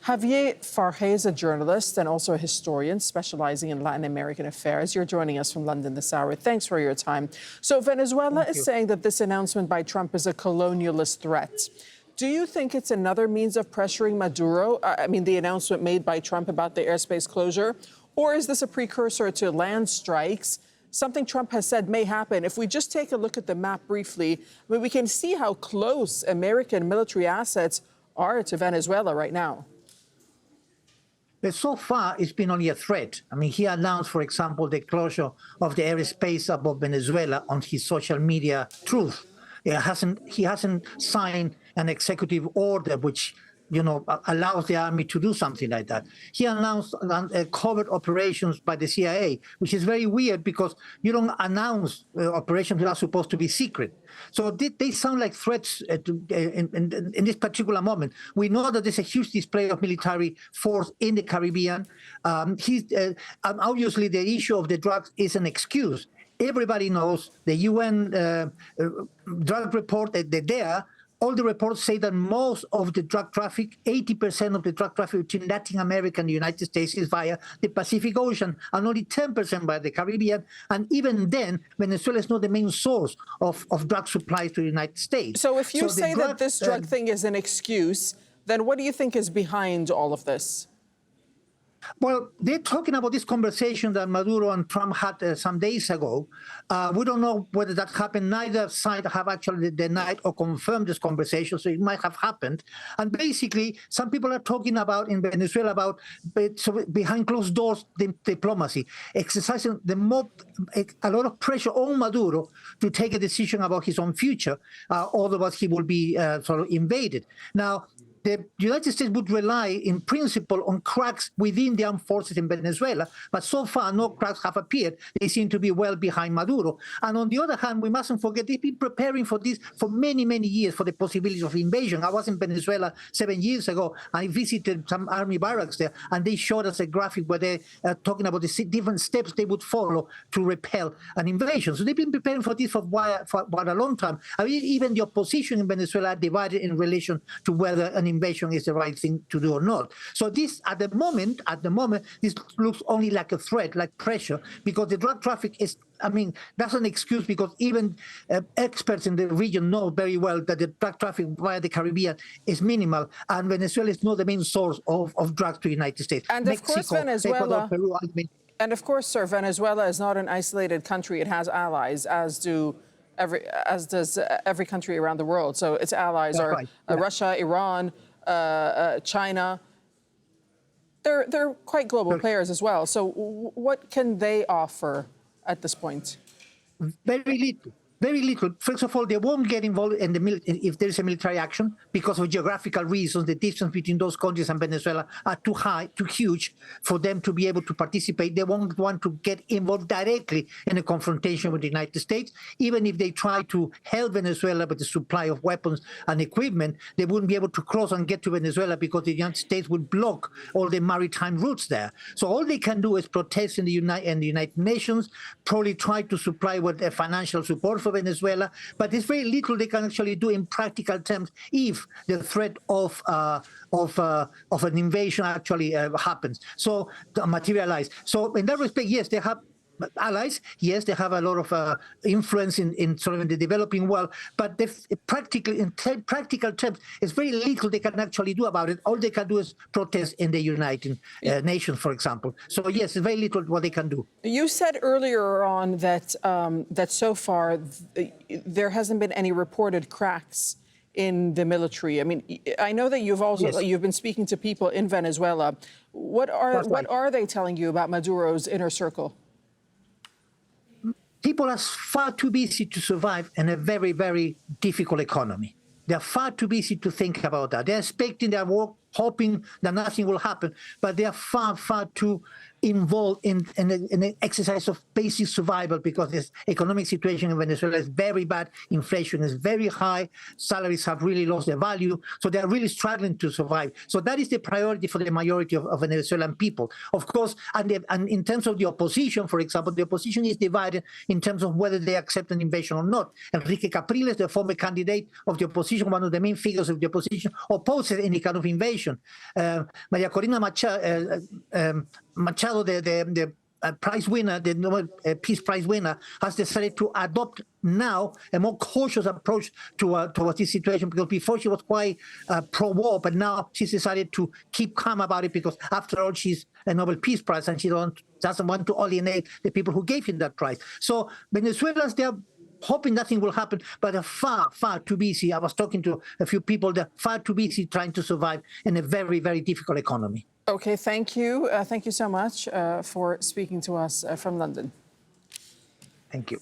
Javier Farje is a journalist and also a historian specializing in Latin American affairs. You're joining us from London this hour. Thanks for your time. So Venezuela is saying that this announcement by Trump is a colonialist threat. Do you think it's another means of pressuring Maduro? I mean, the announcement made by Trump about the airspace closure? Or is this a precursor to land strikes? Something Trump has said may happen. If we just take a look at the map briefly, I mean, we can see how close American military assets are to Venezuela right now. But so far, it's been only a threat. I mean, he announced, for example, the closure of the airspace above Venezuela on his social media Truth. He hasn't signed an executive order which, allows the army to do something like that. He announced covert operations by the CIA, which is very weird because you don't announce operations that are supposed to be secret. So they sound like threats in this particular moment. We know that there's a huge display of military force in the Caribbean. Obviously, the issue of the drugs is an excuse. Everybody knows the UN drug report that they're there. All the reports say that most of the drug traffic, 80% of the drug traffic between Latin America and the United States is via the Pacific Ocean, and only 10% by the Caribbean. And even then, Venezuela is not the main source of drug supplies to the United States. So if you say that this drug thing is an excuse, then what do you think is behind all of this? Well, they're talking about this conversation that Maduro and Trump had some days ago. We don't know whether that happened. Neither side have actually denied or confirmed this conversation, so it might have happened. And basically, some people are talking about in Venezuela about behind closed doors diplomacy, exercising a lot of pressure on Maduro to take a decision about his own future, otherwise he will be sort of invaded. Now, the United States would rely, in principle, on cracks within the armed forces in Venezuela, but so far no cracks have appeared. They seem to be well behind Maduro. And on the other hand, we mustn't forget they've been preparing for this for many, many years, for the possibility of invasion. I was in Venezuela 7 years ago. I visited some army barracks there, and they showed us a graphic where they are talking about the different steps they would follow to repel an invasion. So they've been preparing for this for a long time. I mean, even the opposition in Venezuela are divided in relation to whether an invasion is the right thing to do or not. So this, at the moment, this looks only like a threat, like pressure, because the drug traffic is, I mean, that's an excuse because even experts in the region know very well that the drug traffic via the Caribbean is minimal, and Venezuela is not the main source of drugs to the United States. And Mexico, of course, Venezuela, Ecuador, Peru, and of course, sir, Venezuela is not an isolated country. It has allies, as does every country around the world. So its allies are right. Yeah. Russia, Iran, China. They're quite global players as well. So what can they offer at this point? Very little. Very little. First of all, they won't get involved in if there is a military action because of geographical reasons. The distance between those countries and Venezuela are too high, too huge for them to be able to participate. They won't want to get involved directly in a confrontation with the United States. Even if they try to help Venezuela with the supply of weapons and equipment, they wouldn't be able to cross and get to Venezuela because the United States would block all the maritime routes there. So all they can do is protest in the United Nations, probably try to supply with financial support for Venezuela, but there's very little they can actually do in practical terms if the threat of an invasion actually happens. So materialize. So in that respect, yes, they have allies. Yes, they have a lot of influence in sort of in the developing world, but in practical terms, it's very little they can actually do about it. All they can do is protest in the United Nations, for example. So yes, very little what they can do. You said earlier on that that so far there hasn't been any reported cracks in the military. I mean, I know that you've been speaking to people in Venezuela. What are they telling you about Maduro's inner circle? People are far too busy to survive in a very, very difficult economy. They're far too busy to think about that. They're expecting their work, hoping that nothing will happen, but they are far, far too involved in the exercise of basic survival, because this economic situation in Venezuela is very bad. Inflation is very high. Salaries have really lost their value. So they're really struggling to survive. So that is the priority for the majority of Venezuelan people. Of course, and in terms of the opposition, for example, the opposition is divided in terms of whether they accept an invasion or not. Enrique Capriles, the former candidate of the opposition, one of the main figures of the opposition, opposes any kind of invasion. Maria Corina Machado, the prize winner, the Nobel Peace Prize winner, has decided to adopt now a more cautious approach towards this situation, because before she was quite pro-war, but now she's decided to keep calm about it, because after all, she's a Nobel Peace Prize and she doesn't want to alienate the people who gave him that prize. So Venezuelans, they're hoping nothing will happen, but they're far, far too busy. I was talking to a few people, they're far too busy trying to survive in a very, very difficult economy. Okay, thank you. Thank you so much for speaking to us from London. Thank you.